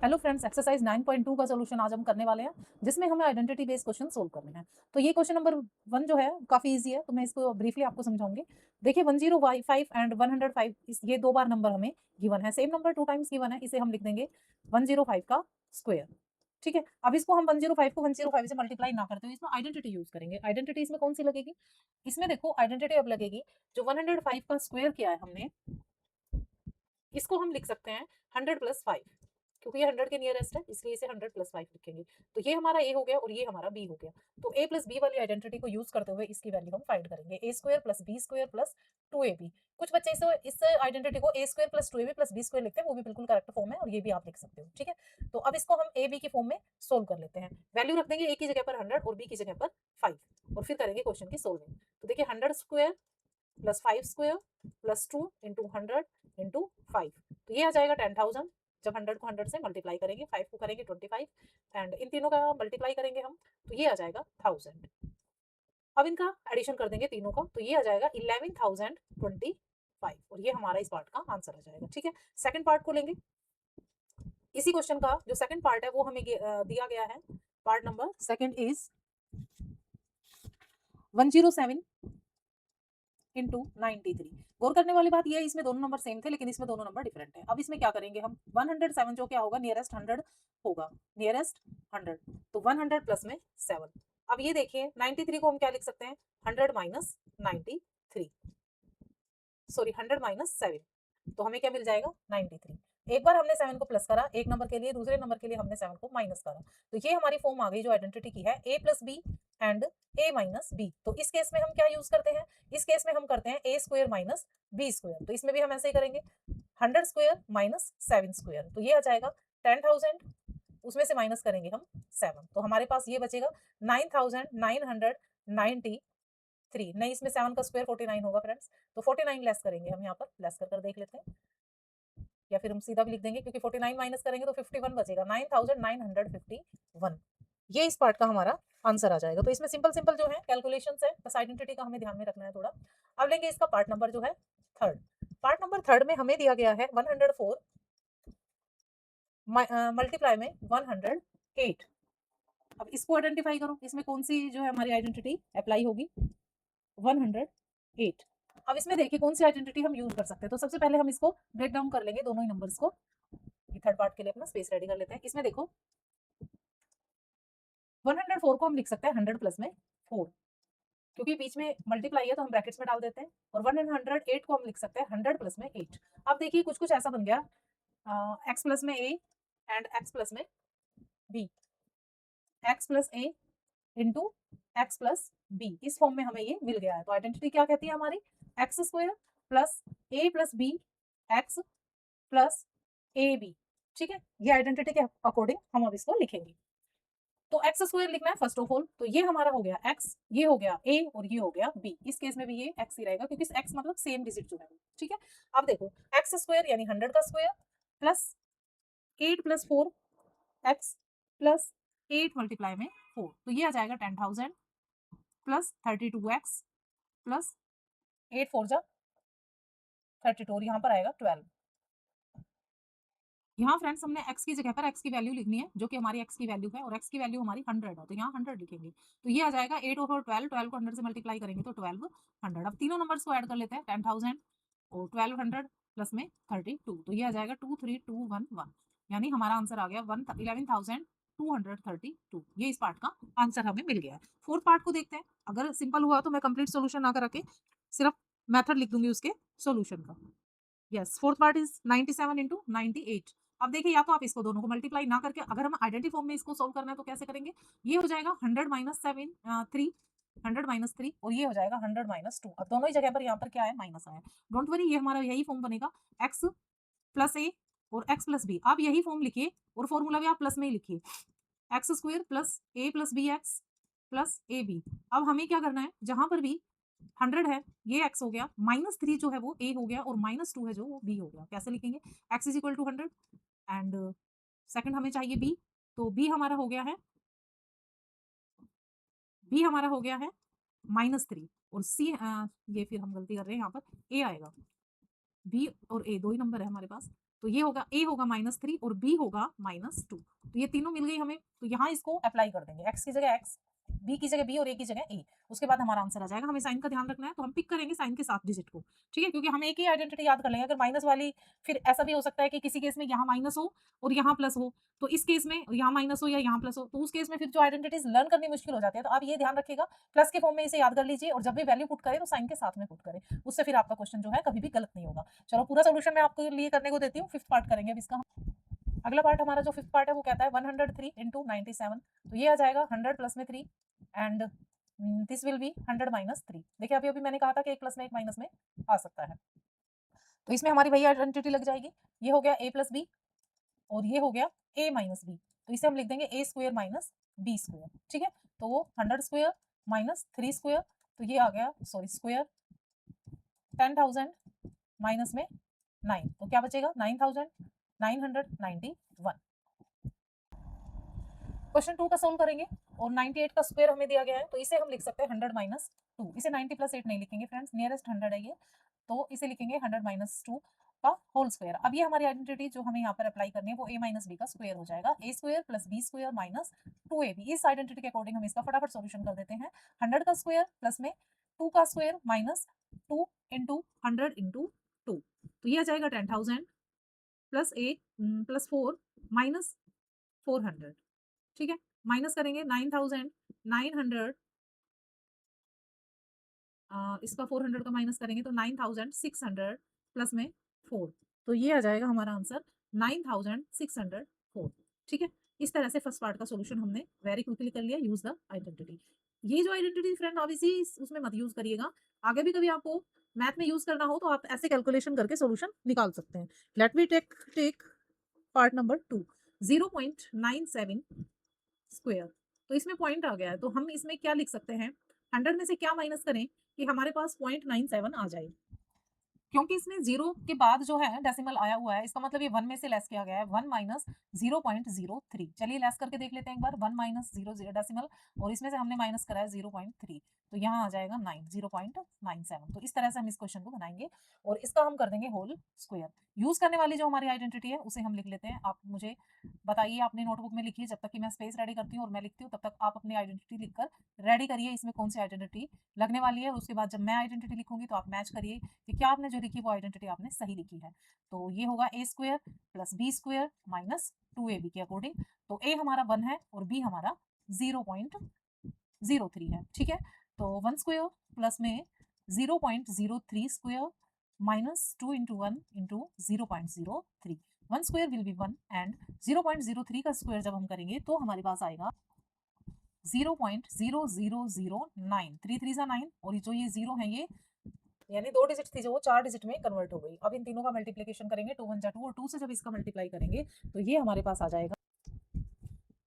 Hello friends, exercise 9.2 का solution आज हम करने वाले हैं, जिसमें हमें आइडेंटिटी बेस्ड क्वेश्चन सोल्व करने हैं। तो ये क्वेश्चन नंबर 1 जो है काफ़ी ईज़ी है, तो मैं इसको ब्रीफली आपको समझाऊँगी। देखिए 10y5 एंड 105 ये 2 बार नंबर हमें गिवन है, सेम नंबर 2 टाइम्स गिवन है, इसे हम लिख देंगे 105 का स्क्वायर। ठीक है, अब इसको हम 105 को 105 से मल्टीप्लाई ना करते हुए इसमें आइडेंटिटी यूज़ करेंगे। आइडेंटिटी इसमें कौन सी लगेगी? इसमें देखो आइडेंटिटी अब लगेगी, जो 105 का स्क्वायर किया है हमने, इसको हम लिख सकते हैं 100 प्लस 5, क्योंकि ये 100 के नियरेस्ट है, इसलिए इसे 100 प्लस 5 लिखेंगे। तो ये हमारा ए हो गया और ये हमारा बी हो गया। तो ए प्लस बी वाली आइडेंटिटी को यूज करते हुए इसकी वैल्यू हम फाइंड करेंगे, A square plus B square plus 2ab। कुछ बच्चे इस आइडेंटिटी को A square plus 2ab plus B square लिखते हैं, वो भी बिल्कुल करेक्ट फॉर्म है और ये भी आप लिख सकते हो। ठीक है, तो अब इसको हम ए बी की फॉर्म में सोल्व कर लेते हैं। वैल्यू रख देंगे ए की जगह पर 100 और बी की जगह पर 5 और फिर करेंगे क्वेश्चन की सोल्विंग। तो देखिए 100 square plus 5 square plus 2 into 100 into 5, तो ये आ जाएगा 10,000। जब 100 को 100 से मल्टीप्लाई करेंगे, 5 को करेंगे 25 एंड इन तीनों का मल्टीप्लाई करेंगे हम, तो ये आ जाएगा 1000। अब इनका एडिशन कर देंगे तीनों का, तो ये आ जाएगा 11,025 और ये हमारा इस पार्ट का आंसर आ जाएगा। ठीक है, सेकंड पार्ट को लेंगे। इसी क्वेश्चन का जो सेकंड पार्ट है वो हमें दिया गया है। Part number second is 107 into 93। गौर करने वाली बात यह है, इसमें दोनों नंबर सेम थे लेकिन इसमें दोनों नंबर डिफरेंट है। अब इसमें क्या करेंगे हम, 107 जो क्या होगा, नियरेस्ट 100 होगा, नियरेस्ट 100, तो 100 प्लस में 7। अब ये देखिए 93 को हम क्या लिख सकते हैं, 100 माइनस 93, सॉरी 100 माइनस 7, तो हमें क्या मिल जाएगा 93। एक बार हमने 7 को प्लस करा एक नंबर के लिए, दूसरे नंबर के लिए हमने 7 को माइनस करा, तो ये हमारी फॉर्म आ गई जो आइडेंटिटी की है, a plus B and a minus B. तो इस केस में हम क्या यूज करते हैं, इस केस में हम करते हैं a square minus B square. तो इसमें भी हम ऐसे ही करेंगे 100 स्क्वायर माइनस 7 स्क्वायर, तो ये आ जाएगा 10,000, उसमें से माइनस करेंगे हम 7, तो हमारे पास ये बचेगा 9,993। नहीं, इसमें 7 का स्क्वायर 49 होगा फ्रेंड्स, तो 49 लेस करेंगे हम, यहाँ पर लेस कर देख लेते हैं, या फिर हम सीधा भी लिख देंगे क्योंकि 49 माइनस करेंगे तो 51 बचेगा, 9,951। ये इस पार्ट का हमारा आंसर आ जाएगा। तो इसमें सिंपल सिंपल जो है कैलकुलेशंस है, बस आइडेंटिटी का हमें ध्यान में रखना है थोड़ा। अब लेंगे इसका पार्ट नंबर जो है थर्ड। पार्ट नंबर थर्ड में हमें दिया गया है 104 मल्टीप्लाई में 108। अब इसको आइडेंटिफाई करो, इसमें कौन सी जो है हमारी आइडेंटिटी अप्लाई होगी, 108। अब इसमें देखिए कौन सी आइडेंटिटी हम यूज कर सकते हैं। तो सबसे पहले हम इसको ब्रेक डाउन कर लेंगे दोनों ही नंबर्स को। ये थर्ड पार्ट के लिए अपना स्पेस रेडी कर लेते हैं। इसमें देखो 104 को हम लिख सकते हैं 100 प्लस में 4, क्योंकि बीच में मल्टीप्लाई है तो हम ब्रैकेट्स में डाल देते हैं। और 108 को हम लिख सकते हैं 100 प्लस में 8। अब देखिए कुछ कुछ ऐसा बन गया, एक्स प्लस में ए एंड एक्स प्लस में बी, एक्स प्लस ए इंटू एक्स प्लस बी, इस फॉर्म में हमें ये मिल गया है। तो आइडेंटिटी क्या कहती है हमारी, X square plus A plus B X plus A B. ठीक है, ये आइडेंटिटी के अकॉर्डिंग हम अब इसको लिखेंगे। तो एक्स स्क्वायर लिखना है फर्स्ट ऑफ ऑल, तो ये हमारा हो गया एक्स, ये हो गया ए और ये हो गया बी। इस केस में भी ये एक्स ही रहेगा क्योंकि एक्स मतलब सेम डिजिट जो है। ठीक है, अब देखो एक्स स्क्वायर यानी 100 का square plus 8 plus 4 x plus 8 multiply में 4, तो ये आ जाएगा 10,000 प्लस 32x प्लस 8 4 जा 32 और यहाँ पर आएगा 12। यहाँ फ्रेंड्स हमने x की जगह पर x की वैल्यू लिखनी है, जो कि हमारी x की वैल्यू है और x की वैल्यू हमारी 100 है, तो यहाँ 100 लिखेंगे। तो ये आ जाएगा 8 और 12, 12 को 100 से मल्टीप्लाई करेंगे तो 1200। अब तीनों नंबर्स को ऐड कर लेते हैं, 10,000 और 1200 प्लस में 32, तो ये आ जाएगा 23211, यानी हमारा आंसर आ गया 11,232। ये इस पार्ट का आंसर हमें मिल गया है। फोर्थ पार्ट को देखते हैं। अगर सिंपल हुआ तो मैं कंप्लीट सोल्यूशन ना करके सिर्फ मेथड लिख दूंगी उसके सोल्यूशन का। Yes, fourth part is 97 into 98। अब देखिए, या तो आप इसको दोनों को मल्टीप्लाई ना करके, अगर हम आइडेंटिटी फॉर्म में इसको सोल्व करना है तो कैसे करेंगे, ये हो जाएगा 100 माइनस 7 3, 100 माइनस 3 और ये हो जाएगा 100 माइनस 2। अब दोनों ही जगह पर यहाँ पर क्या है, माइनस आया। डोंट वरी, ये हमारा यही फॉर्म बनेगा, एक्स प्लस ए और एक्स प्लस बी। आप यही फॉर्म लिखिए और फॉर्मूला भी आप प्लस में ही लिखिए, X square plus A plus B X plus A B. अब हमें क्या करना है, जहां पर भी 100 है ये x हो गया, माइनस 3 जो है वो a हो गया और माइनस 2 है जो वो b हो गया। कैसे लिखेंगे, x is equal to 100 and second हमें चाहिए b, तो b हमारा हो गया है, b हमारा हो गया है -3 और c ये फिर हम गलती कर रहे हैं, यहाँ पर a आएगा। b और a दो ही नंबर है हमारे पास, तो ये होगा a होगा -3 और b होगा -2। तो ये तीनों मिल गई हमें, तो यहाँ इसको अप्लाई कर देंगे, x की जगह x, b की जगह b और a की जगह a। उसके बाद हमारा आंसर आ जाएगा। हमें साइन का ध्यान रखना है, तो हम पिक करेंगे साइन के 7 डिजिट को, ठीक है, क्योंकि हम एक ही आइडेंटिटी याद कर लेंगे। अगर माइनस वाली, फिर ऐसा भी हो सकता है कि किसी केस में यहाँ माइनस हो और यहाँ प्लस हो, तो इस केस में यहाँ माइनस हो या यहाँ प्लस हो, तो उस केस में फिर जो आइडेंटिटीज लर्न करनी मुश्किल हो जाती है। तो आप ये ध्यान रखिएगा, प्लस के फॉर्म में इसे याद कर लीजिए और जब भी वैल्यू पुट करें तो साइन के साथ में पुट करें, उससे फिर आपका क्वेश्चन जो है कभी भी गलत नहीं होगा। चलो पूरा सोल्यूशन मैं आपके लिए करने को देती हूँ, फिफ्थ पार्ट करेंगे अब इसका। अगला पार्ट हमारा जो फिफ्थ पार्ट है वो कहता है 103 इंटू 97। तो ये आ जाएगा 100 प्लस में 3 and this will be 100 minus 3। देखिए अभी अभी मैंने कहा था कि एक प्लस में एक माइनस में आ सकता है, तो इसमें हमारी वही आइडेंटिटी लग जाएगी। ये हो गया a प्लस बी और ये हो गया a माइनस बी, तो इसे हम लिख देंगे a square minus B square, ठीक है। तो वो 100 स्क्वायर माइनस 3 स्क्वायर, तो ये आ गया सॉरी स्क्वायर 10,000 माइनस में 9, तो क्या बचेगा 9,991। क्वेश्चन 2 का सोल्व करेंगे और 98 का स्क्वायर हमें दिया गया है, तो इसे हम लिख सकते हैं 100 माइनस 2। इसे 90 प्लस 8 नहीं लिखेंगे फ्रेंड्स, नियरेस्ट 100 है ये, तो इसे लिखेंगे 100 माइनस 2 का होल स्क्वायर। अब ये हमारी आइडेंटिटी जो हमें यहाँ पर अप्लाई करनी है वो a माइनस बी का स्क्वायर हो जाएगा, a square plus B square minus 2ab। इस आइडेंटिटी के अकॉर्डिंग हम इसका फटाफट सॉल्यूशन कर देते हैं। 100 का स्क्वायर प्लस में 2 का स्क्वायर माइनस 2 इंटू 100 इंटू 2, तो ये आ जाएगा 10,000 प्लस 8 प्लस 4 माइनस 400, ठीक है। माइनस करेंगे 9,900, इसका 400 का माइनस करेंगे तो 9,600 प्लस में 4, तो ये आ जाएगा हमारा आंसर 9,604, ठीक है। इस तरह से फर्स्ट पार्ट का सॉल्यूशन हमने वेरी क्विकली कर लिया। Use the identity. ये जो आइडेंटिटी फ्रेंड आप इसी उसमें मत यूज करिएगा, आगे भी कभी आपको मैथ में यूज करना हो तो आप ऐसे कैलकुलेशन करके सॉल्यूशन निकाल सकते हैं। Let me take part number 2, 0.97 square. तो इसमें पॉइंट आ गया है, तो हम इसमें क्या लिख सकते हैं, 100 में से क्या माइनस करें कि हमारे पास 0.97 आ जाए। क्योंकि इसमें जीरो के बाद जो है डेसिमल आया हुआ है, इसका मतलब ये 1 में से लेस किया गया है, 1 माइनस 0.03। चलिए लेस करके देख लेते हैं एक बार, 1 माइनस 0 डेसिमल और इसमें से हमने माइनस करा है 0.3, तो यहाँ आ जाएगा 9, 0.97। तो इस तरह से हम इस क्वेश्चन को बनाएंगे और इसका हम कर देंगे होल स्क्वायर। यूज करने वाली जो हमारी आइडेंटिटी है उसे हम लिख लेते हैं। आप मुझे बताइए, अपने नोटबुक में लिखिए, जब तक कि मैं स्पेस रेडी करती हूँ और मैं लिखती हूँ तब तक आप अपनी आइडेंटिटी लिखकर रेडी करिए, इसमें कौन सी आइडेंटिटी लगने वाली है। उसके बाद जब मैं आइडेंटिटी लिखूंगी तो आप मैच करिए कि क्या आपने जो लिखी वो आइडेंटिटी आपने सही लिखी है। तो ये होगा a square plus B square minus 2ab के अकॉर्डिंग। तो a हमारा 1 है और b हमारा 0.03 है, ठीक है। तो 1 स्क्वायर प्लस में 0.03 square minus 2 into 1 into 0.03। 1 square will be 1 and 0.03 का स्क्वायर जब हम करेंगे तो हमारे पास आएगा 0.0009, 3 3 जा 9 और जो ये जीरो है ये यानी 2 डिजिट थी जो वो 4 डिजिट में कन्वर्ट हो गई। अब इन तीनों का मल्टीप्लिकेशन करेंगे, 2 1 जा 2 और 2 से जब इसका मल्टीप्लाई करेंगे तो ये हमारे पास आ जाएगा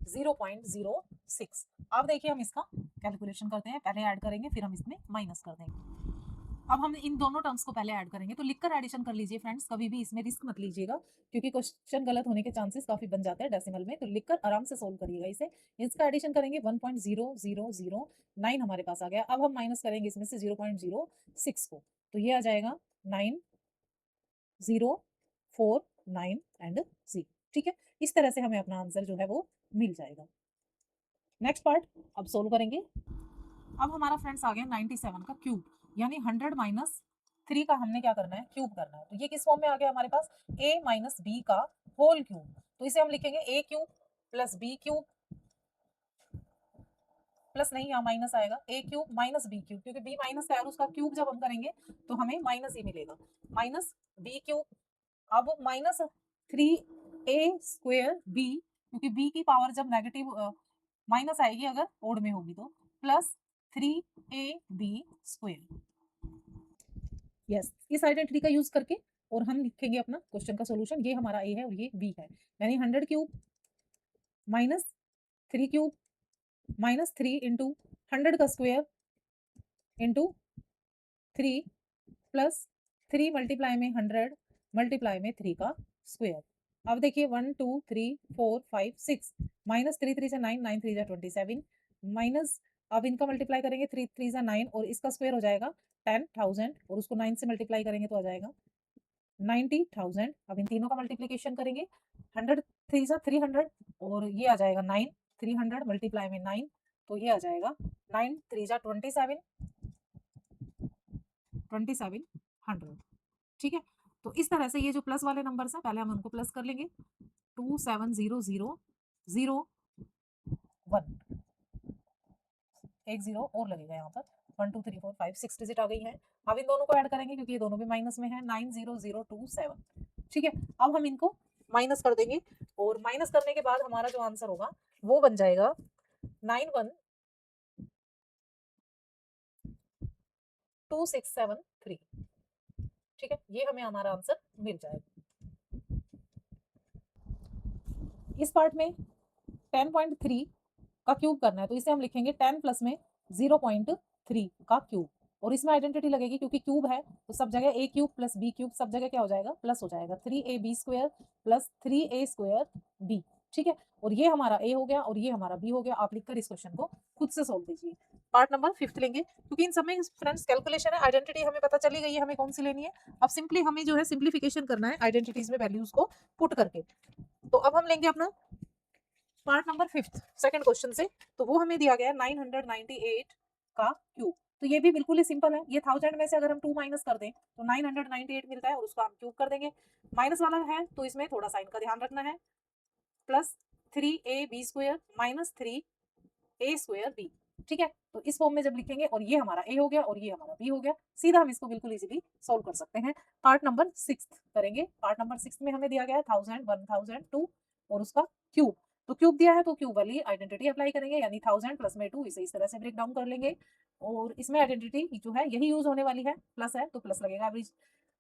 0.06। अब देखिए हम इसका कैलकुलेशन करते हैं, पहले ऐड करेंगे फिर हम इसमें माइनस कर देंगे। अब हम इन दोनों टर्म्स को पहले ऐड करेंगे, तो लिखकर एडिशन कर लीजिए फ्रेंड्स, कभी भी इसमें रिस्क मत लीजिएगा क्योंकि क्वेश्चन गलत होने के चांसेस काफी बन जाते हैं डेसिमल में, तो लिखकर आराम से सोल्व करिएगा इसे। इसका एडिशन करेंगे 1.0009 हमारे पास आ गया। अब हम माइनस करेंगे इसमें से 0.06 को, तो ये आ जाएगा 9,049 एंड 0, ठीक है। इस तरह से हमें अपना आंसर जो है वो मिल जाएगा। नेक्स्ट पार्ट अब सोल्व करेंगे। अब हमारा फ्रेंड्स आ गया 97 का क्यूब, यानी 100 माइनस 3 का हमने क्या करना है, क्यूब करना है। तो ये किस फॉर्म में आ गया हमारे पास, a माइनस बी का होल क्यूब। तो इसे हम लिखेंगे a cube plus B cube plus नहीं, यहाँ माइनस आएगा, a cube minus B cube, क्योंकि b माइनस है और उसका क्यूब जब हम करेंगे तो हमें माइनस ही मिलेगा, माइनस बी क्यूब। अब माइनस 3a स्क्वायर b, क्योंकि b की पावर जब नेगेटिव माइनस आएगी अगर ओड में होगी तो, प्लस 3ab स्क्वायर। यस, इस आइडेंटिटी का यूज करके और हम लिखेंगे अपना क्वेश्चन का सॉल्यूशन। ये हमारा a है और ये b है, यानी 100 cube minus 3 cube minus 3 into 100 का स्क्वायर इंटू 3 प्लस 3 मल्टीप्लाई में 100 मल्टीप्लाई में 3 का स्क्वायर। अब देखिए 1 2 3 4 5 6 माइनस 3 3 से 9 9 3 जा 27 माइनस, अब इनका मल्टीप्लाई करेंगे 3 3 जा 9 और इसका स्क्वायर हो जाएगा 10,000 और उसको 9 से मल्टीप्लाई करेंगे तो आ जाएगा 90,000। अब इन तीनों का मल्टीप्लीकेशन करेंगे, 100 3 सा 300 और ये आ जाएगा 9, 300 मल्टीप्लाई में 9 तो ये आ जाएगा 9 3 सा 27, 2700। ठीक है, तो इस तरह से ये जो प्लस वाले नंबर्स हैं पहले हम उनको प्लस कर लेंगे। 27001, एक जीरो और लगेगा यहाँ पर। 1 2 3 4 5 6 डिजिट आ गई है। अब इन दोनों को ऐड करेंगे क्योंकि ये दोनों भी माइनस में है। 90027। ठीक है, अब हम इनको माइनस कर देंगे और माइनस करने के बाद हमारा जो आंसर होगा वो बन जाएगा 912673। ठीक है, ये हमें हमारा आंसर मिल जाएगा। इस पार्ट में 10.3 का क्यूब करना है तो इसे हम लिखेंगे 10 प्लस में 0.3 का क्यूब और इसमें आइडेंटिटी लगेगी क्योंकि क्यूब है तो सब जगह ए क्यूब प्लस बी क्यूब सब जगह क्या हो जाएगा प्लस हो जाएगा। 3ab² plus 3a² B. ठीक है, और ये हमारा ए हो गया और ये हमारा बी हो गया। आप लिखकर इस क्वेश्चन को खुद से सोल्व कीजिए। पार्ट नंबर 5 लेंगे क्योंकि इन सब में फ्रेंड्स कैलकुलेशन है। आइडेंटिटी हमें पता चली गई है हमें कौन सी लेनी है। अब सिंपली हमें जो है सिंप्लीफिकेशन करना है आइडेंटिटीज में वैल्यूज को पुट करके। तो अब हम लेंगे अपना पार्ट नंबर 5 सेकंड क्वेश्चन से। तो वो हमें दिया गया है 998 का क्यूब। तो ये भी बिल्कुल ही सिंपल है। ये 1000 में से अगर हम 2 माइनस कर दें तो 998 मिलता है और उसको हम क्यूब कर देंगे। माइनस वाला है तो इसमें थोड़ा साइन का ध्यान रखना है। Plus 3ab² minus 3a² b। ठीक है, तो इस फॉर्म में जब लिखेंगे और ये हमारा ए हो गया और ये हमारा बी हो गया, सीधा हम इसको बिल्कुल इजीली सॉल्व कर सकते हैं। पार्ट नंबर 6 करेंगे। पार्ट नंबर 6 में हमें दिया गया है 1000 1000 2 और उसका क्यूब। तो क्यूब दिया है तो क्यूब वाली आइडेंटिटी अप्लाई करेंगे यानी 1000 प्लस में 2 इसे इस तरह से ब्रेक डाउन कर लेंगे और इसमें आइडेंटिटी जो है यही यूज होने वाली है। प्लस है तो प्लस लगेगा एवरेज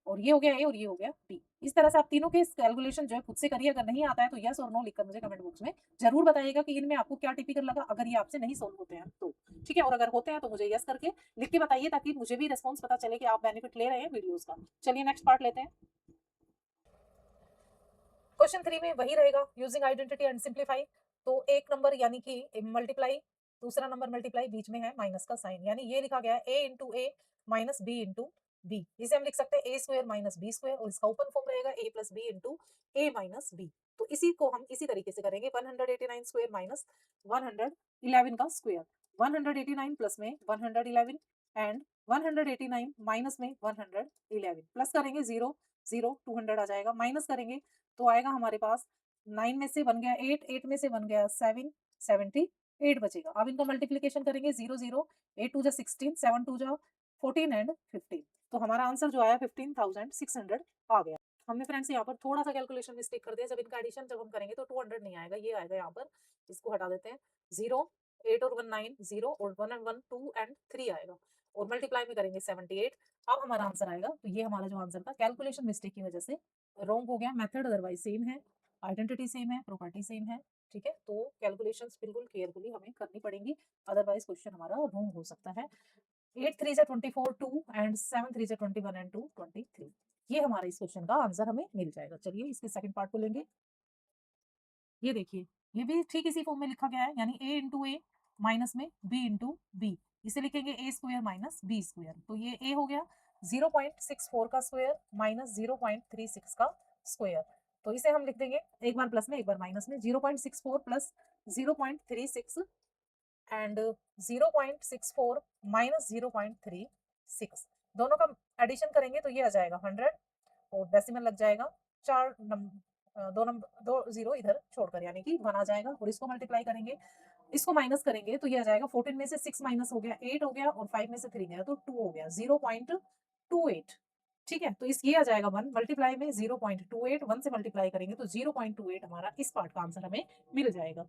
और ये हो गया ए और ये हो गया बी। इस तरह से आप तीनों के कैलकुलेशन जो है खुद से करिए। अगर नहीं आता है तो यस और नो लिखकर मुझे कमेंट बॉक्स में जरूर बताइएगा कि इनमें आपको क्या टिपिकल लगा अगर ये आपसे नहीं सोल्व होते हैं तो। ठीक है, और अगर होते हैं तो मुझे यस करके लिख के बताइए ताकि मुझे भी रिस्पॉन्स पता चले कि आप बेनिफिट ले रहे हैं वीडियोस का। चलिए नेक्स्ट पार्ट लेते हैं। क्वेश्चन 3 में वही रहेगा यूजिंग आइडेंटिटी एंड सिंप्लीफाई। तो एक नंबर यानी कि मल्टीप्लाई, दूसरा नंबर मल्टीप्लाई, बीच में है माइनस का साइन यानी ये लिखा गया है ए इंटू ए माइनस बी इंटू बी। इसे हम लिख सकते हैं ए स्क्वायर माइनस बी स्क्वायर और इसका ओपन फॉर्म रहेगा ए प्लस बी इंटू ए माइनस बी। तो इसी को हम इसी तरीके से करेंगे 189 स्क्वायर माइनस 111 का स्क्वायर। 189 प्लस में 111 एंड 189 माइनस में 111 प्लस करेंगे 0 0 200 आ जाएगा। माइनस करेंगे तो आएगा हमारे पास 9 में से बन गया 8 8 में से बन गया 7 78 बचेगा। अब इनको मल्टीप्लिकेशन करेंगे 0 0 8 2 जा 16 7 2 जा 14 एंड 15। तो हमारा आंसर जो आया 15,600 आ गया। हमने फ्रेंड्स यहाँ पर थोड़ा सा कैलकुलेशन मिस्टेक कर दिया। जब इनका एडिशन जब हम करेंगे तो 200 नहीं आएगा, ये आएगा यहाँ पर। इसको हटा देते हैं। 0 8 और 1 9 0 और 1 and 1 2 एंड 3 आएगा और मल्टीप्लाई में करेंगे 78। अब हमारा आंसर आएगा। तो ये हमारा जो आंसर था कैलकुलेशन मिस्टेक की वजह से रॉन्ग हो गया। मेथड अदरवाइज सेम है, आइडेंटिटी सेम है, प्रॉपर्टी सेम है। ठीक है, तो कैलकुलेशंस बिल्कुल केयरफुली हमें करनी पड़ेंगी अदरवाइज क्वेश्चन हमारा रॉन्ग हो सकता है। 8 3 जा 24 2 एंड 7 3 जा 21 एंड 2 23। ये हमारा इस क्वेश्चन का आंसर हमें मिल जाएगा। चलिए इसके सेकंड पार्ट को लेंगे। ये देखिए, ये भी ठीक इसी फॉर्म में लिखा गया है यानी ए इंटू ए माइनस में बी इंटू बी। इसे लिखेंगे ए स्क्वायर माइनस बी स्क्वायर। तो ये ए हो गया 0.64 का स्क्वायर माइनस 0.36 का स्क्वायर। तो इसे हम लिख देंगे एक बार प्लस में एक बार माइनस में। 0.64 प्लस 0.36 एंड 0.64 माइनस 0.36 दोनों का एडिशन करेंगे तो ये आ जाएगा 100 और डेसिमल लग जाएगा। दो नंबर दो जीरो इधर छोड़कर यानी कि 1 आ जाएगा और इसको मल्टीप्लाई करेंगे, इसको माइनस करेंगे तो ये आ जाएगा 14 में से 6 माइनस हो गया 8 हो गया और 5 में से 3 गया तो 2 हो गया 0.28। ठीक है, तो इस ये आ जाएगा 1 मल्टीप्लाई में 0.28 1 से मल्टीप्लाई करेंगे तो 0.28 हमारा इस पार्ट का आंसर हमें मिल जाएगा।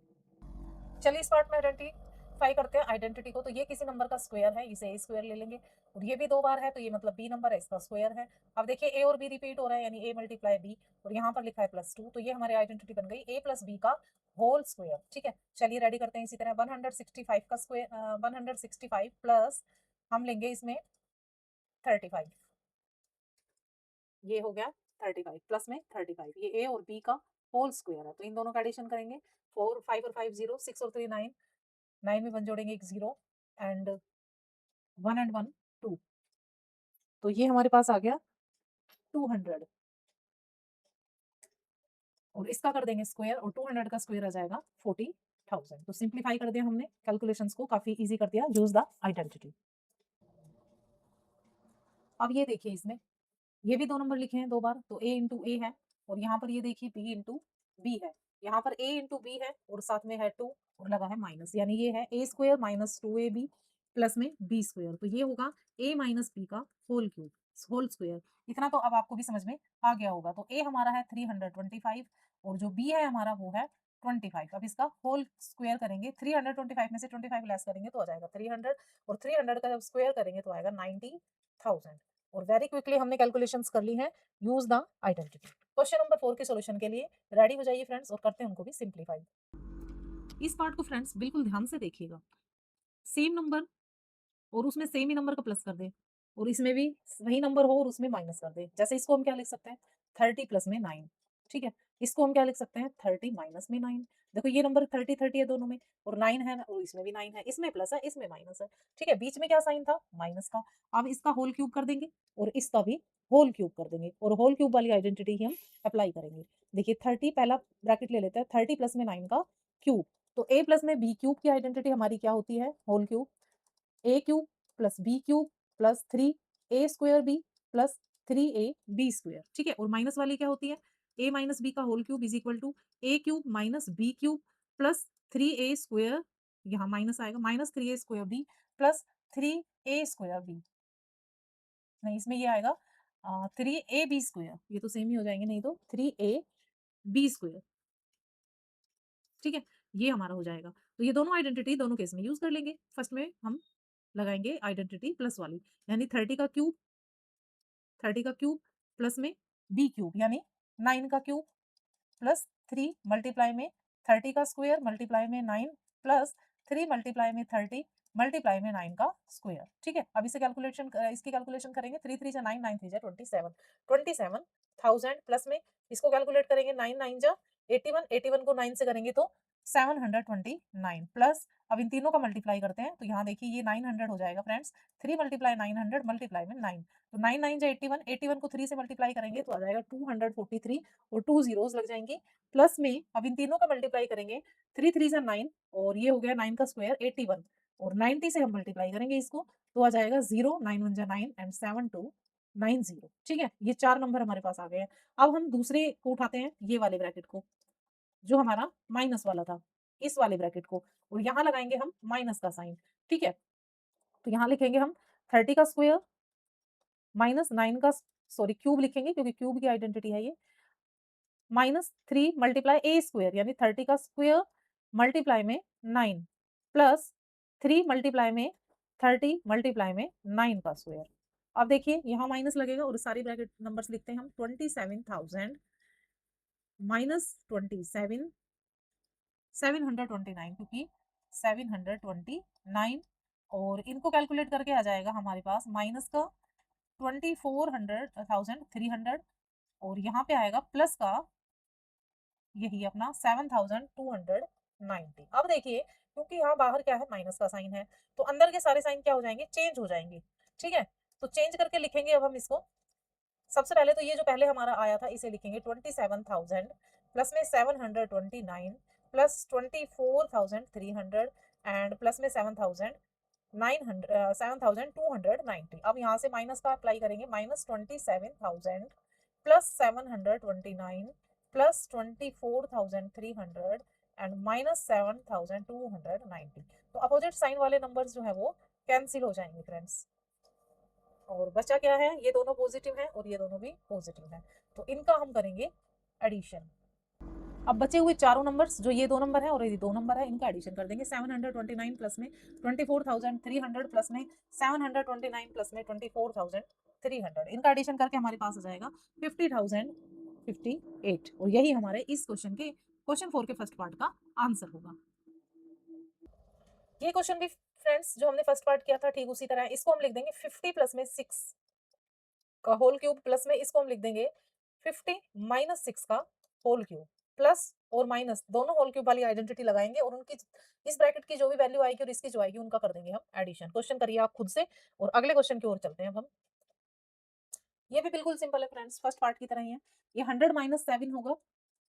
चलिए इस पार्ट में आइडेंटिफाई करते हैं आइडेंटिटी को। तो ये किसी नंबर का स्क्वायर है, इसे ए स्क्वायर ले लेंगे और ये भी 2 बार है तो ये मतलब बी नंबर है, इसका स्क्वायर है। अब देखिए ए और बी रिपीट हो रहा है यानी ए मल्टीप्लाई बी और यहाँ पर लिखा है +2 तो ये हमारी आइडेंटिटी बन गई ए प्लस बी का होल स्क्वायर। ठीक है, चलिए रेडी करते हैं। इसी तरह 165 का स्क्वायर 165 प्लस हम लेंगे इसमें 35। ये हो गया 35 प्लस में 35 ये ए और बी का होल स्क्वायर है तो इन दोनों का एडिशन करेंगे। 4 5 और 5 0 6 और 3 9 9 में 1 जोड़ेंगे एक 0 एंड 1 एंड 1 2 तो ये हमारे पास आ गया 200। और इसका कर देंगे स्क्वायर और 200 का स्क्वायर आ जाएगा 40,000। तो सिंप्लीफाई कर दिया हमने कैलकुलेशंस को, काफी इजी कर दिया। Use the identity. अब ये देखिए इसमें ये भी 2 नंबर लिखे हैं 2 बार, तो a इंटू ए है और यहाँ पर ये देखिए b इंटू बी है। यहाँ पर a इंटू बी है और साथ में है 2 और लगा है माइनस, यानी ये है a square minus 2ab plus में b स्क्वायर। तो ये होगा a माइनस बी का होल क्यूब, होल स्क्वायर। इतना तो अब आपको भी समझ में आ गया होगा। तो a हमारा है 325 और जो b है हमारा वो है 25। अब इसका होल स्क्वायर करेंगे, 325 में से 25 लेस करेंगे तो आ जाएगा 300 और 300 का जब स्क्वायर करेंगे तो आएगा 90,000। और वेरी क्विकली हमने कैलकुलेशंस कर ली हैं। Use the identity. Question number 4 के सॉल्यूशन के लिए रेडी हो जाइए फ्रेंड्स और करते हैं उनको भी सिंप्लीफाई। इस पार्ट को फ्रेंड्स बिल्कुल ध्यान से देखिएगा। सेम नंबर और उसमें सेम ही नंबर का प्लस कर दे और इसमें भी वही नंबर हो और उसमें माइनस कर दे। जैसे इसको हम क्या लिख सकते हैं 30 प्लस में 9। ठीक है, इसको हम क्या लिख सकते हैं 30 माइनस में 9। देखो ये नंबर 30 है दोनों में और 9 है और इसमें भी 9 है, इसमें प्लस है इसमें माइनस है। ठीक है, बीच में क्या साइन था माइनस का। अब इसका होल क्यूब कर देंगे और इसका भी होल क्यूब कर देंगे और होल क्यूब वाली आइडेंटिटी ही हम अप्लाई करेंगे। देखिए 30 पहला ब्रैकेट ले लेते हैं, 30 प्लस में 9 का क्यूब। तो a प्लस में बी क्यूब की आइडेंटिटी हमारी क्या होती है whole cube A cube plus B cube plus 3a² B plus 3ab square. ठीक है, और माइनस वाली क्या होती है a माइनस बी का whole cube is equal to a cube minus B cube plus 3a²। यहाँ माइनस आएगा minus 3a² B plus 3a² B. नहीं, इसमें ये आएगा 3ab स्क्वायर, ये तो सेम ही हो जाएंगे नहीं तो 3ab स्क्वायर। ठीक है, ये हमारा हो जाएगा। तो ये दोनों आइडेंटिटी दोनों केस में यूज कर लेंगे। फर्स्ट में हम लगाएंगे आइडेंटिटी प्लस वाली, यानी 30 का क्यूब प्लस में बी क्यूब यानी 9 का क्यूब प्लस 3 मल्टीप्लाई में 30 का स्क्वायर मल्टीप्लाई में 9 प्लस 3 मल्टीप्लाई में 30 मल्टीप्लाई में 9 का स्क्वायर। ठीक है, अब इसे कैलकुलेशन इसकी कैलकुलेशन करेंगे 3 3 जा 9 9 3 जा 27 प्लस में इसको कैलकुलेट करेंगे 9 9 जा 81 को 9 से करेंगे तो 729 प्लस अब इन तीनों का मल्टीप्लाई करते हैं तो यहाँ देखिए ये 900 हो जाएगा फ्रेंड्स। 3 मल्टीप्लाई 900 मल्टीप्लाई में 9 तो 9 9 जा 81 को 3 से मल्टीप्लाई करेंगे तो आ जाएगा 243 और 2 जीरोस लग जाएंगे। प्लस में अब इन तीनों का मल्टीप्लाई करेंगे 3 3 जा 9 और ये हो गया 9 का स्क्वायर 81 और 90 से हम मल्टीप्लाई करेंगे इसको तो आ जाएगा 0 9 1 जा 9 एंड 7 2 9 0। ठीक है, ये 4 नंबर हमारे पास आ गए हैं। अब हम दूसरे को उठाते हैं, ये वाले ब्रैकेट को जो हमारा माइनस वाला था, इस वाले ब्रैकेट को, और यहाँ लगाएंगे हम माइनस का साइन। ठीक है, तो यहाँ लिखेंगे हम 30 का स्क्वायर माइनस 9 का सॉरी क्यूब लिखेंगे क्योंकि क्यूब की आइडेंटिटी है ये, माइनस 3 मल्टीप्लाई ए स्क्वायर यानी 30 का स्क्वायर मल्टीप्लाई में 9 प्लस 3 मल्टीप्लाई में 30 मल्टीप्लाई में 9 का स्क्वायर। अब देखिए यहाँ माइनस लगेगा और सारी ब्रैकेट नंबर्स लिखते हैं हम 27,000 माइनस 27 729 क्योंकि 729 और इनको कैलकुलेट करके आ जाएगा हमारे पास माइनस का 24,300 और यहाँ पे आएगा प्लस का यही अपना 7,290। अब देखिए क्योंकि यहाँ बाहर क्या है माइनस का साइन है तो अंदर के सारे साइन क्या हो जाएंगे चेंज हो जाएंगे। ठीक है, तो चेंज करके लिखेंगे अब हम इसको। सबसे पहले तो ये जो पहले हमारा आया था इसे लिखेंगे 27,000 प्लस में 729 प्लस 24,300 एंड प्लस में 7,290। अब यहाँ से माइनस का अप्लाई करेंगे minus 27,000 plus 729 plus 24,300 and minus 7,290। तो अपोजिट साइन वाले नंबर्स जो है वो कैंसिल हो जाएंगे फ्रेंड्स और बचा क्या है ये दोनों पॉजिटिव हैं और ये दोनों भी पॉजिटिव हैं तो इनका हम करेंगे एडिशन। अब बचे हुए चारों नंबर्स जो ये 2 नंबर है और ये 2 नंबर है इनका एडिशन कर देंगे 729 प्लस में 24,300 प्लस में 729 प्लस में 24,300 इनका एडिशन करके हमारे पास आ जाएगा 50,058 और यही हमारे इस क्वेश्चन के क्वेश्चन 4 के फर्स्ट पार्ट का आंसर होगा। ये क्वेश्चन भी फ्रेंड्स जो हमने फर्स्ट पार्ट किया था ठीक उसी तरह इसको हम लिख देंगे 50 प्लस में 6 का होल क्यूब प्लस में इसको हम लिख देंगे 50 माइनस 6 का होल क्यूब प्लस और माइनस दोनों होल क्यूब वाली आइडेंटिटी लगाएंगे और उनकी इस ब्रैकेट की जो भी वैल्यू आएगी और इसकी जो आएगी उनका कर देंगे हम एडिशन। क्वेश्चन करिए आप खुद से और अगले क्वेश्चन की ओर चलते हैं अब हम। ये भी बिल्कुल सिंपल है फ्रेंड्स, फर्स्ट पार्ट की तरह ही है। ये 100 माइनस 7 होगा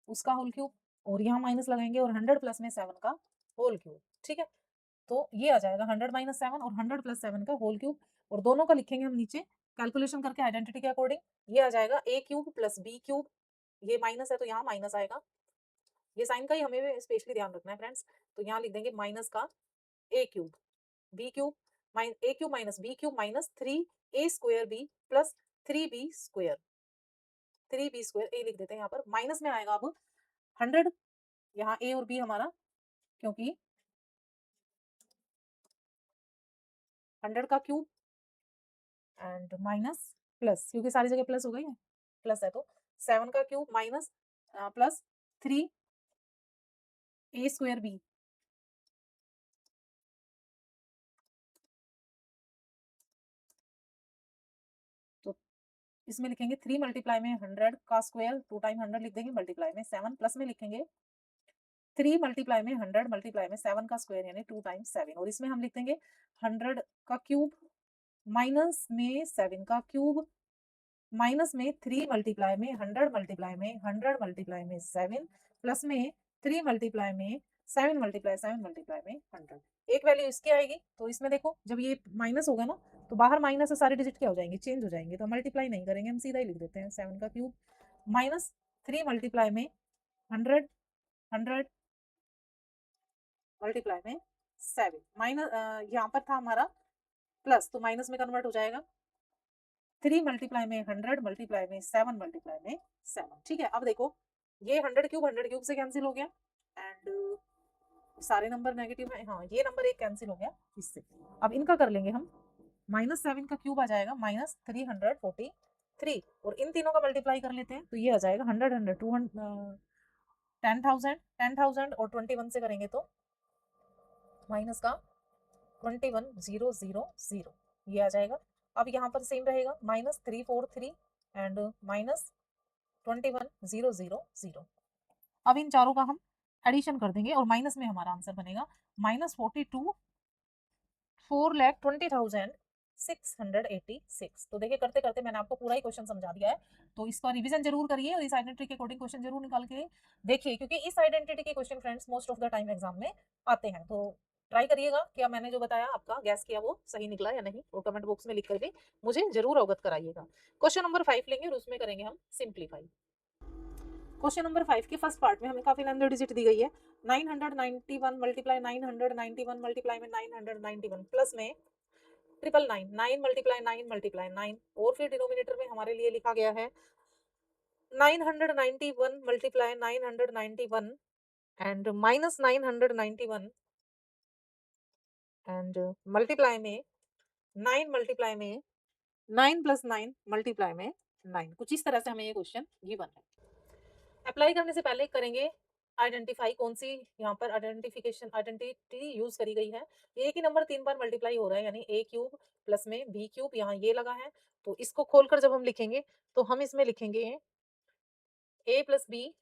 उसका होल क्यूब, और यहाँ माइनस लगाएंगे और 100 प्लस में 7 का होल क्यूब। ठीक है, तो ये आ जाएगा 100 माइनस 7 और 100 प्लस 7 का होल क्यूब, और दोनों का लिखेंगे हम नीचे कैलकुलेशन करके आइडेंटिटी के अकॉर्डिंग। ये आ जाएगा a cube plus b cube, ये माइनस है तो यहाँ माइनस आएगा, ये साइन का ही हमें स्पेशली ध्यान रखना है फ्रेंड्स। तो यहाँ लिख देंगे माइनस का a cube b cube a cube minus b cube minus 3a square b plus 3b square, 3b square a लिख देते हैं यहाँ पर। माइनस में आएगा अब 100, यहाँ a और b हमारा, क्योंकि 100 का क्यूब एंड माइनस प्लस, क्योंकि सारी जगह प्लस हो गई है, प्लस है तो 7 का cube minus plus 3a square b, तो इसमें लिखेंगे 3 मल्टीप्लाई में 100 का स्क्वायर, 2 टाइम 100 लिख देंगे, मल्टीप्लाई में 7 प्लस में लिखेंगे 3 मल्टीप्लाई में 100 मल्टीप्लाई में 7 का स्क्वायर यानी 2 टाइम्स 7, और इसमें हम लिख देंगे 100 का क्यूब माइनस में 7 का क्यूब माइनस में 3 मल्टीप्लाई में 100 मल्टीप्लाई में 100 मल्टीप्लाई में 7 प्लस में 3 मल्टीप्लाई में 7 मल्टीप्लाई 7 मल्टीप्लाई में 100। एक वैल्यू इसकी आएगी, तो इसमें देखो जब ये माइनस होगा ना तो बाहर माइनस से सारे डिजिट क्या हो जाएंगे, चेंज हो जाएंगे, तो मल्टीप्लाई नहीं करेंगे, हम सीधा ही लिख देते हैं 7 का क्यूब माइनस 3 मल्टीप्लाई में 100 100 मल्टीप्लाई में 7 माइनस, यहाँ पर था हमारा प्लस तो माइनस में कन्वर्ट हो जाएगा, 3 मल्टीप्लाई में 100 मल्टीप्लाई में 7 मल्टीप्लाई में 7। ठीक है, अब देखो ये 100 क्यूब से कैंसिल हो गया एंड सारे नंबर नेगेटिव है, हाँ ये नंबर एक कैंसिल हो गया इससे। अब इनका कर लेंगे हम, माइनस 7 का क्यूब आ जाएगा माइनस 343, और इन तीनों का मल्टीप्लाई कर लेते हैं तो ये आ जाएगा 100 100 200 10,000 और 21 से करेंगे तो माइनस का 21,000 ये आ जाएगा। अब यहाँ पर सेम रहेगा माइनस 343 एंड माइनस 21,000। अब इन चारों का हम एडिशन कर देंगे और माइनस में हमारा आंसर बनेगा माइनस 4,20,686। तो देखिए करते करते मैंने आपको पूरा ही क्वेश्चन समझा दिया है, तो इसका रिवीजन जरूर करिए और इस आइडेंटिटी के अकॉर्डिंग क्वेश्चन जरूर निकाल के देखिए, क्योंकि इस आइडेंटिटी के question friends most of the time exam में आते हैं। तो ट्राई करिएगा, क्या मैंने जो बताया आपका गैस किया वो सही निकला या नहीं, और कमेंट बॉक्स में लिख करके मुझे जरूर अवगत कराइएगा। क्वेश्चन नंबर 5 लेंगे और उसमें करेंगे हम सिंप्लीफाई। क्वेश्चन नंबर 5 के फर्स्ट पार्ट में हमें काफी लेंथी डिजिट दी गई है, 991 मल्टीप्लाई 991 मल्टीप्लाई में 991 प्लस में 999 9 मल्टीप्लाई 9 और फिर डिनोमिनेटर में हमारे लिए लिखा गया है 991 multiply 991 and minus 991 and multiply में 9 मल्टीप्लाई में 9 प्लस 9 मल्टीप्लाई में 9। कुछ इस तरह से हमें ये क्वेश्चन गिवन है। अप्लाई करने से पहले करेंगे आइडेंटिफाई, कौन सी यहाँ पर आइडेंटिटी यूज करी गई है। एक ही नंबर 3 बार मल्टीप्लाई हो रहा है यानी a क्यूब प्लस में b क्यूब, यहाँ ये लगा है तो इसको खोलकर जब हम लिखेंगे तो हम इसमें लिखेंगे a plus b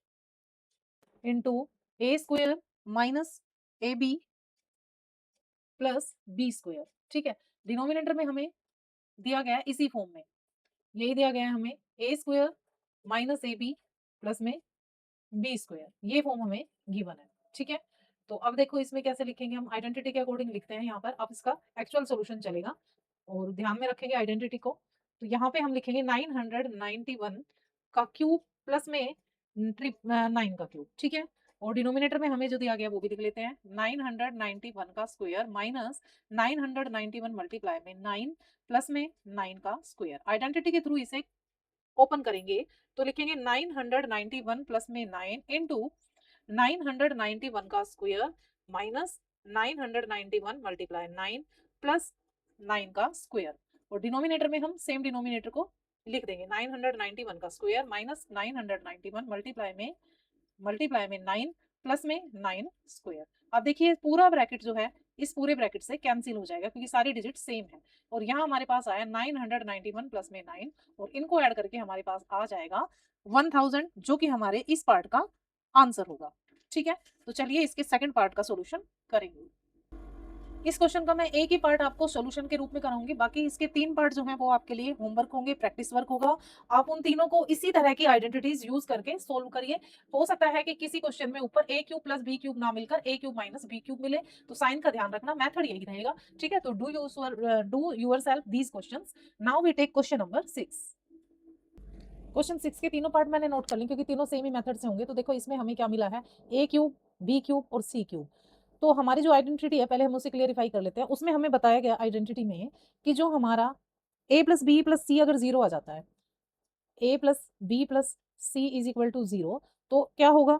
into a square minus A B plus B square. ठीक है, डिनोमिनेटर में हमें दिया गया है इसी फॉर्म में, यही दिया गया है हमें A square minus A B plus में बी स्क्वायर, ये फॉर्म हमें गिवन है। ठीक है, तो अब देखो इसमें कैसे लिखेंगे, हम आइडेंटिटी के अकॉर्डिंग लिखते हैं यहाँ पर। अब इसका एक्चुअल सॉल्यूशन चलेगा और ध्यान में रखेंगे आइडेंटिटी को। तो यहाँ पे हम लिखेंगे 991 का क्यूब प्लस में 9 का क्यूब। ठीक है, और डिनोमिनेटर में हमें जो दिया गया वो भी लिख लेते हैं 991 का स्क्वायर माइनस 991 मल्टीप्लाई में 9 प्लस में 9 का स्क्वायर। आइडेंटिटी के थ्रू इसे ओपन करेंगे तो लिखेंगे 991 प्लस में 9 इंटू 991 का स्क्वायर माइनस 991 मल्टीप्लाई 9 प्लस 9 का स्क्वायर, और डिनोमिनेटर में हम सेम डिनोमिनेटर को लिख देंगे 991 का स्क्वायर माइनस 991 मल्टीप्लाई में 9 प्लस में 9 स्क्वायर। अब देखिए पूरा ब्रैकेट जो है इस पूरे ब्रैकेट से कैंसिल हो जाएगा क्योंकि सारी डिजिट सेम है, और यहाँ हमारे पास आया 991 प्लस में 9 और इनको ऐड करके हमारे पास आ जाएगा 1000 जो कि हमारे इस पार्ट का आंसर होगा। ठीक है, तो चलिए इसके सेकंड पार्ट का सॉल्यूशन करेंगे। इस क्वेश्चन का मैं एक ही पार्ट आपको सॉल्यूशन के रूप में कराऊंगी, बाकी इसके 3 पार्ट जो हैं वो आपके लिए होमवर्क होंगे, प्रैक्टिस वर्क होगा। आप उन तीनों को इसी तरह की आइडेंटिटीज यूज करके सोल्व करिए। हो सकता है कि किसी क्वेश्चन में ऊपर a cube plus b cube ना मिलकर a cube minus b cube मिले, तो साइन का ध्यान रखना, मेथड यही रहेगा। ठीक है, तो do yourself these questions. Now we take question number 6। Question 6 के तीनों पार्ट मैंने नोट कर ली क्योंकि तीनों सेम ही मेथड से होंगे। तो देखो इसमें हमें क्या मिला है, a क्यूब, b क्यूब और c क्यूब। तो हमारी जो आइडेंटिटी है पहले हम उसे क्लियरिफाई कर लेते हैं। उसमें हमें बताया गया आइडेंटिटी में कि जो हमारा a plus b plus c अगर जीरो आ जाता है, a plus b plus c is equal to zero, तो क्या होगा,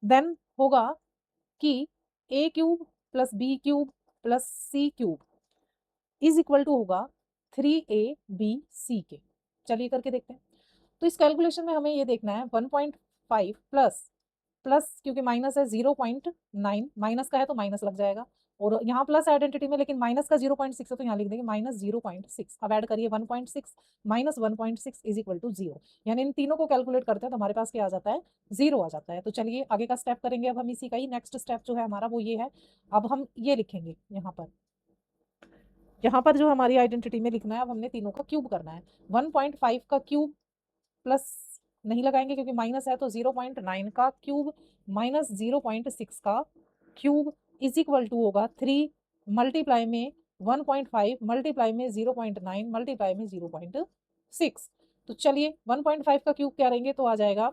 देन होगा कि a cube plus B cube plus c cube is equal to होगा 3ab के। चलिए करके देखते हैं। तो इस कैलकुलेशन में हमें ये देखना है 1.5 प्लस प्लस क्योंकि माइनस है 0.9, माइनस का है तो माइनस लग जाएगा, और यहाँ प्लस आइडेंटिटी में लेकिन माइनस का 0.6 है तो यहाँ लिख देंगे माइनस 0.6। अब ऐड करिए 1.6 माइनस 1.6 इज इक्वल टू 0, यानी इन तीनों को कैलकुलेट करते हैं तो हमारे पास क्या आ जाता है, 0 आ जाता है। तो चलिए आगे का स्टेप करेंगे। अब हम इसी का ही नेक्स्ट स्टेप जो है हमारा वो ये है, अब हम ये लिखेंगे यहाँ पर जो हमारी आइडेंटिटी में लिखना है, अब हमने तीनों का क्यूब करना है। 1.5 का क्यूब प्लस नहीं लगाएंगे क्योंकि माइनस है, तो 0.9 का क्यूब माइनस 0.6 का क्यूब इज इक्वल टू होगा 3 मल्टीप्लाई में 1.5 मल्टीप्लाई में 0.9 मल्टीप्लाई में 0.6। तो चलिए 1.5 का क्यूब क्या रहेंगे, तो आ जाएगा,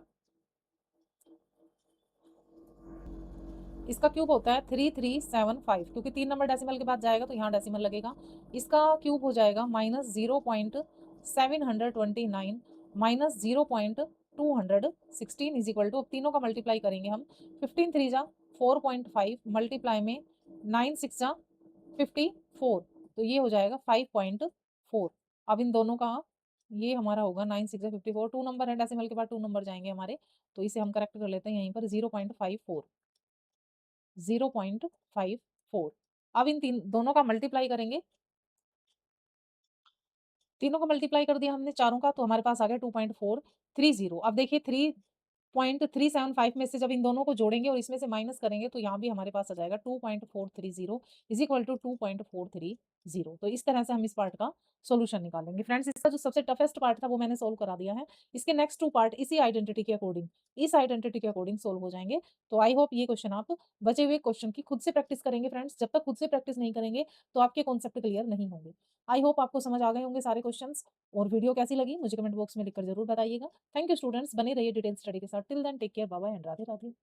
इसका क्यूब होता है 3375 क्योंकि 3 नंबर डेसिमल के बाद जाएगा तो यहाँ डेसिमल लगेगा। इसका क्यूब हो जाएगा minus 0.729 minus 0.216 is equal to, अब तीनों का मल्टीप्लाई करेंगे हम, 15 3 जा 4.5 मल्टीप्लाई में 9 6 जा 54, तो ये हो जाएगा 5.4। अब इन दोनों का ये हमारा होगा 9 6 जा 54, 2 नंबर है डेसिमल के बाद 2 नंबर जाएंगे हमारे, तो इसे हम करेक्ट कर लेते हैं यहीं पर 0.54। अब इन तीन दोनों का मल्टीप्लाई करेंगे, तीनों का मल्टीप्लाई कर दिया हमने चारों का, तो हमारे पास आ गया 2.430। अब देखिए 3.375 में से जब इन दोनों को जोड़ेंगे और इसमें से माइनस करेंगे तो यहाँ भी हमारे पास आ जाएगा 2.430 इज इक्वल टू 2.430। तो इस तरह से हम इस पार्ट का सॉल्यूशन निकालेंगे। फ्रेंड्स इसका जो सबसे टफेस्ट पार्ट था वो मैंने सोल्व करा दिया है। इसके नेक्स्ट 2 पार्ट इसी आइडेंटिटी के अकॉर्डिंग, इस आइडेंटिटी के अकॉर्डिंग सोल्व हो जाएंगे। तो आई होप ये क्वेश्चन आप बचे हुए क्वेश्चन की खुद से प्रैक्टिस करेंगे। फ्रेंड्स जब तक खुद से प्रैक्टिस नहीं करेंगे तो आपके कॉन्सेप्ट क्लियर नहीं होंगे। आई होप आपको समझ आ गए होंगे सारे क्वेश्चंस। और वीडियो कैसी लगी मुझे कमेंट बॉक्स में लिखकर जरूर बताइएगा। थैंक यू स्टूडेंट्स, बने रहिए डिटेल स्टडी के साथ। Till then take care, bye bye and Radhe Radhe.